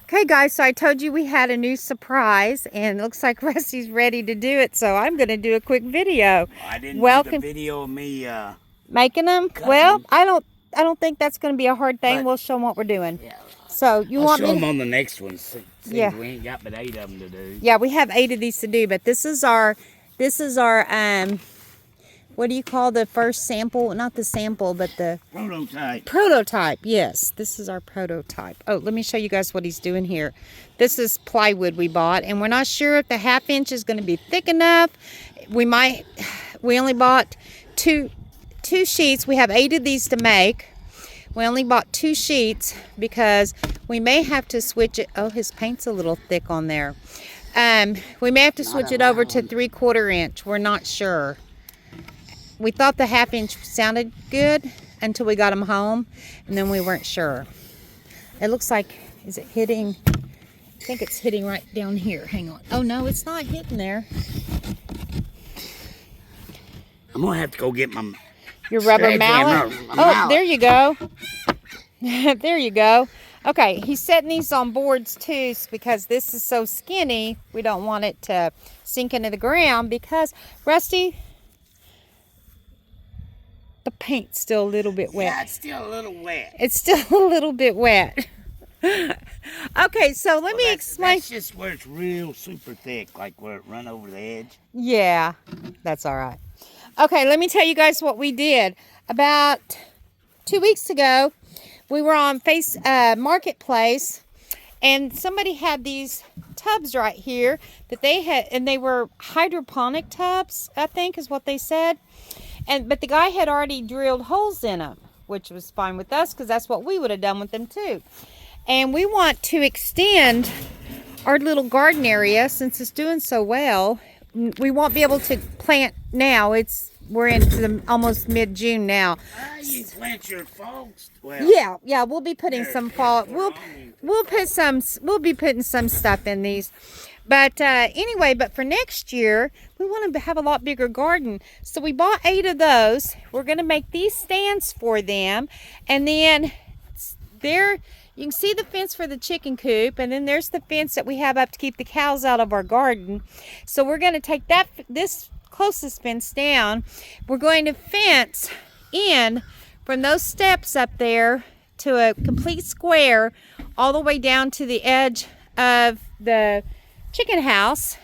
Okay, guys, so I told you we had a new surprise, and it looks like Rusty's ready to do it, so I'm going to do a quick video. I didn't do the video of me making them. Well, I don't think that's going to be a hard thing. We'll show them what we're doing. Yeah. So you I'll want show me them on the next one. See, yeah. We ain't got but 8 of them to do. Yeah, we have 8 of these to do, but this is our what do you call the first sample? Not the sample, but the prototype. Prototype, yes. This is our prototype. Oh, let me show you guys what he's doing here. This is plywood we bought, and we're not sure if the 1/2 inch is going to be thick enough. We only bought two sheets. We have 8 of these to make. We only bought 2 sheets because we may have to switch it. Oh, his paint's a little thick on there. We may have to switch it over to 3/4 inch. We're not sure. We thought the 1/2 inch sounded good until we got them home, and then we weren't sure. It looks like, is it hitting? I think it's hitting right down here. Hang on. Oh, no, it's not hitting there. I'm going to have to go get your rubber mallet. Oh, there you go. There you go. Okay, he's setting these on boards too, because this is so skinny. We don't want it to sink into the ground because, Rusty, the paint's still a little bit wet. Yeah, it's still a little wet. It's still a little bit wet. Okay, so let me explain. That's just where it's real super thick, like where it run over the edge. Yeah, that's all right. Okay, let me tell you guys what we did. About 2 weeks ago, we were on Marketplace, and somebody had these tubs right here that they had, and they were hydroponic tubs, I think is what they said. But the guy had already drilled holes in them, which was fine with us because that's what we would have done with them too. And we want to extend our little garden area since it's doing so well. We won't be able to plant now. We're into almost mid-June now. You plant your fall. Well, yeah, we'll be putting some fall. We'll be putting some stuff in these. But anyway, but for next year, we want to have a lot bigger garden. So we bought 8 of those. We're going to make these stands for them. And then there, you can see the fence for the chicken coop. And then there's the fence that we have up to keep the cows out of our garden. So we're going to take this closest fence down. We're going to fence in from those steps up there to a complete square all the way down to the edge of the chicken house,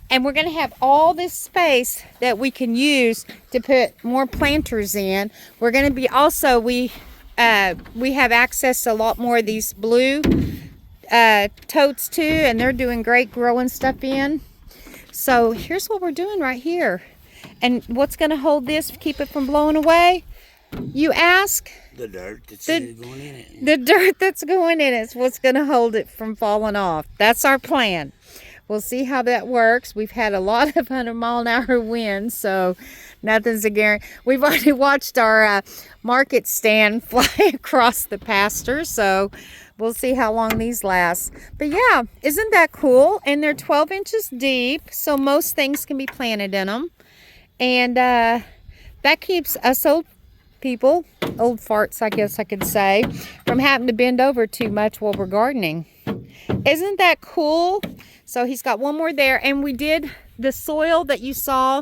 and we're going to have all this space that we can use to put more planters in. We're going to be also, we have access to a lot more of these blue totes too, and they're doing great growing stuff in. So here's what we're doing right here. And what's going to hold this, keep it from blowing away, you ask? The dirt that's going in it. The dirt that's going in it is what's going to hold it from falling off. That's our plan. We'll see how that works. We've had a lot of 100-mile-an-hour winds, so nothing's a guarantee. We've already watched our market stand fly across the pasture, so we'll see how long these last. But yeah, isn't that cool? And they're 12 inches deep, so most things can be planted in them. And that keeps us old farts, I guess I could say, from having to bend over too much while we're gardening. Isn't that cool? So he's got one more there, and we did the soil that you saw.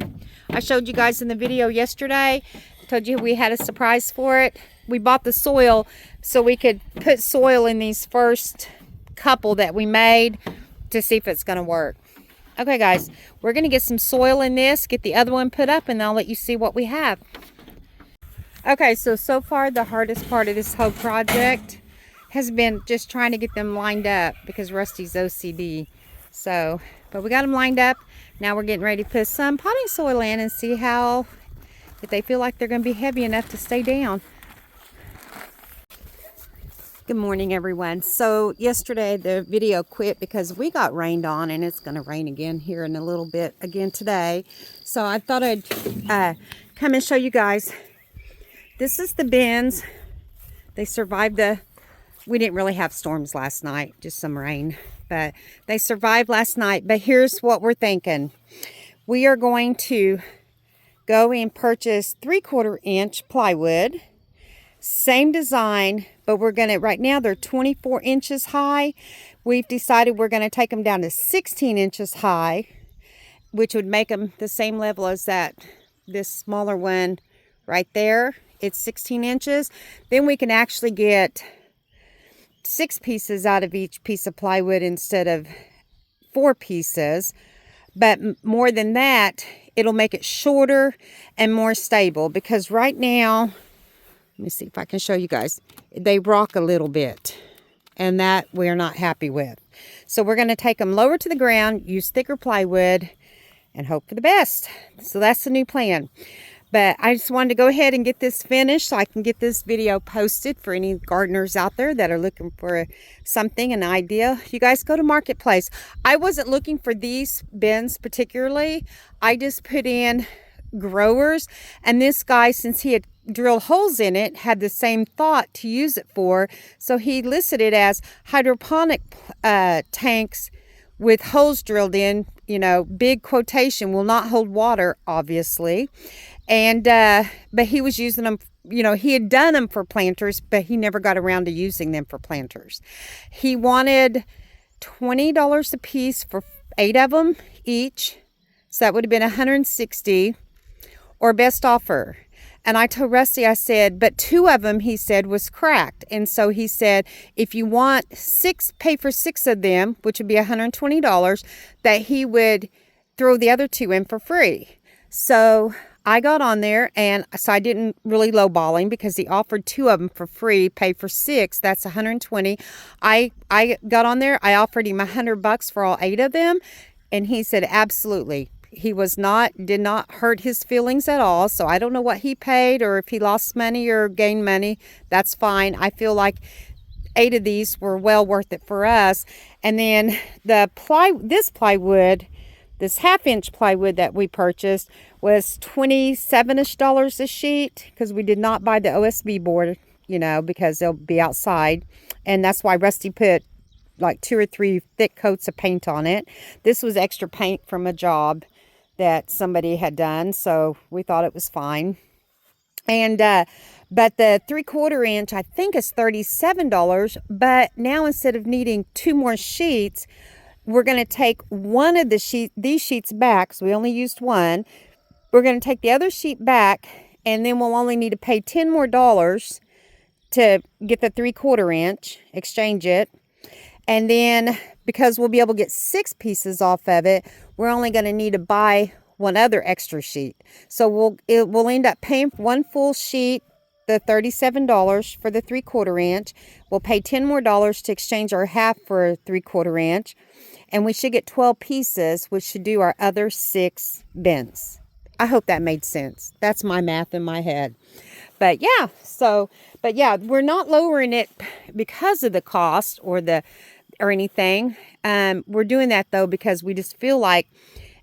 I showed you guys in the video yesterday. I told you we had a surprise for it. We bought the soil so we could put soil in these first couple that we made to see if it's going to work. Okay, guys, we're going to get some soil in this, get the other one put up, and I'll let you see what we have. Okay, so far the hardest part of this whole project has been just trying to get them lined up because Rusty's OCD. So, but we got them lined up. Now we're getting ready to put some potting soil in and see if they feel like they're going to be heavy enough to stay down. Good morning, everyone. So yesterday the video quit because we got rained on, and it's going to rain again here in a little bit again today. So I thought I'd come and show you guys. This is the bins. They survived we didn't really have storms last night, just some rain, but they survived last night. But here's what we're thinking. We are going to go and purchase 3/4 inch plywood, same design, but we're going to, right now they're 24 inches high. We've decided we're going to take them down to 16 inches high, which would make them the same level as this smaller one right there. It's 16 inches. Then we can actually get 6 pieces out of each piece of plywood instead of 4 pieces. But more than that, it'll make it shorter and more stable, because right now, let me see if I can show you guys, they rock a little bit, and that we're not happy with. So we're going to take them lower to the ground, use thicker plywood, and hope for the best. So that's the new plan. But I just wanted to go ahead and get this finished so I can get this video posted for any gardeners out there that are looking for something, an idea. You guys go to Marketplace. I wasn't looking for these bins particularly. I just put in growers, and this guy, since he had drilled holes in it, had the same thought to use it for. So he listed it as hydroponic tanks with holes drilled in, you know, big quotation, will not hold water, obviously. And, but he was using them, you know, he had done them for planters, but he never got around to using them for planters. He wanted $20 a piece for 8 of them each. So that would have been $160, or best offer. And I told Rusty, I said, but 2 of them, he said, was cracked. And so he said, if you want 6, pay for 6 of them, which would be $120, that he would throw the other 2 in for free. So I got on there, and so I didn't really lowball him because he offered 2 of them for free, pay for 6, that's $120. I got on there, I offered him $100 for all 8 of them, and he said absolutely. He did not hurt his feelings at all. So I don't know what he paid, or if he lost money or gained money. That's fine. I feel like 8 of these were well worth it for us. And then this plywood, this 1/2-inch plywood that we purchased, was $27-ish a sheet, because we did not buy the OSB board, you know, because they'll be outside. And that's why Rusty put like 2 or 3 thick coats of paint on it. This was extra paint from a job that somebody had done, so we thought it was fine. And but the 3/4 inch, I think, is $37. But now, instead of needing 2 more sheets, we're going to take one of these sheets back, so we only used 1. We're going to take the other sheet back, and then we'll only need to pay $10 more to get the 3/4 inch, exchange it. And then, because we'll be able to get 6 pieces off of it, we're only going to need to buy 1 other extra sheet. So we'll end up paying for 1 full sheet, the $37 for the 3/4 inch. We'll pay $10 more to exchange our half for 3/4 inch. And we should get 12 pieces, which should do our other 6 bins. I hope that made sense. That's my math in my head. But yeah, we're not lowering it because of the cost or anything. We're doing that though because we just feel like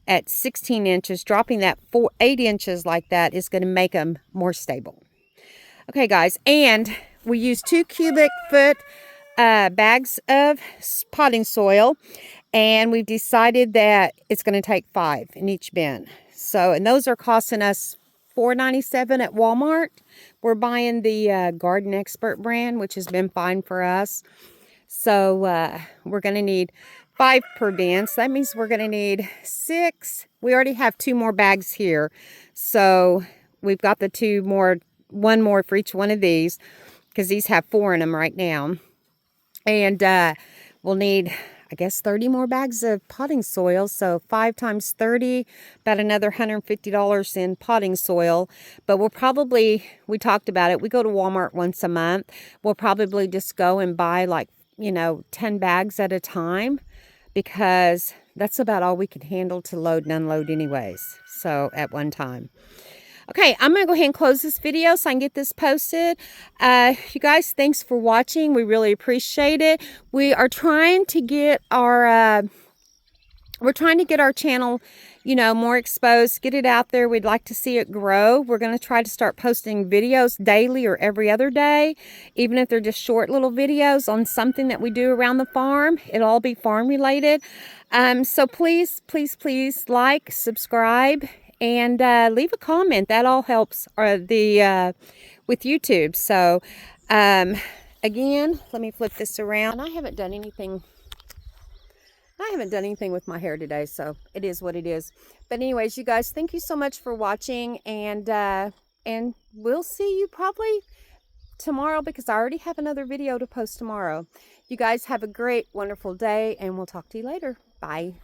at 16 inches, dropping that 8 inches like that is going to make them more stable. Okay, guys, and we use 2 cubic foot bags of potting soil, and we've decided that it's going to take 5 in each bin. So, and those are costing us $4.97 at Walmart. We're buying the Garden Expert brand, which has been fine for us. So we're going to need 5 per bin. So that means we're going to need 6. We already have 2 more bags here. So we've got the 2 more, 1 more for each one of these, because these have 4 in them right now. And we'll need, I guess, 30 more bags of potting soil. So 5 times 30, about another $150 in potting soil. But we talked about it, we go to Walmart once a month. We'll probably just go and buy 10 bags at a time, because that's about all we can handle to load and unload anyways. So at one time. Okay, I'm going to go ahead and close this video so I can get this posted. You guys, thanks for watching. We really appreciate it. We are trying to get our channel, more exposed, get it out there. We'd like to see it grow. We're going to try to start posting videos daily or every other day, even if they're just short little videos on something that we do around the farm. It'll all be farm related. So please, please, please like, subscribe, and leave a comment. That all helps with YouTube. So again, let me flip this around. And I haven't done anything with my hair today, so it is what it is. But anyways, you guys, thank you so much for watching, and we'll see you probably tomorrow, because I already have another video to post tomorrow. You guys have a great, wonderful day, and we'll talk to you later. Bye.